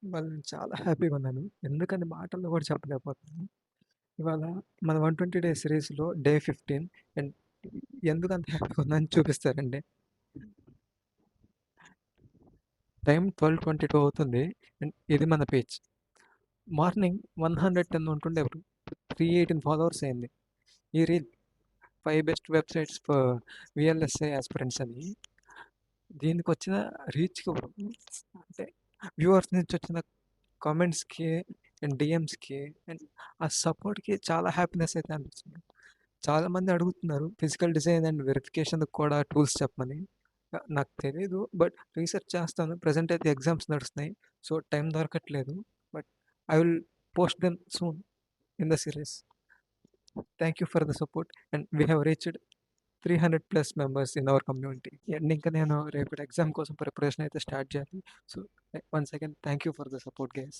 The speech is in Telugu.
ఇవాళ నేను చాలా హ్యాపీగా ఉన్నాను. ఎందుకని మాటల్లో కూడా చెప్పలేకపోతున్నాను. ఇవాళ మన 120 డేస్ సిరీస్‌లో డే 15 అండ్ ఎందుకంత హ్యాపీగా ఉన్నానని చూపిస్తారండి. టైం 12:22 అవుతుంది. అండ్ ఇది మన పేజ్. మార్నింగ్ 110 ఉంటుండే ఇప్పుడు 318 ఫాలోవర్స్ అయింది. ఈ reel 5 best websites for VLSI aspirants అని. దీనికొచ్చిన రీచ్‌కి అంటే వ్యూవర్స్ నుంచి వచ్చిన కామెంట్స్‌కి అండ్ డీఎమ్స్‌కి అండ్ ఆ సపోర్ట్‌కి చాలా హ్యాపీనెస్ అయితే అనిపిస్తుంది. చాలామంది అడుగుతున్నారు ఫిజికల్ డిజైన్ అండ్ వెరిఫికేషన్‌కి కూడా టూల్స్ చెప్పమని. నాకు తెలీదు. బట్ రీసెర్చ్ చేస్తాను. ప్రెజెంట్ అయితే ఎగ్జామ్స్ నడుస్తున్నాయి. సో, టైం దొరకట్లేదు. But I will post them soon in the series. Thank you for the support and we have reached 300+ members in our community. And ఇంకా నేను రేపటి ఎగ్జామ్ కోసం ప్రిపరేషన్ అయితే స్టార్ట్ చేయాలి. So, once again thank you for the support guys.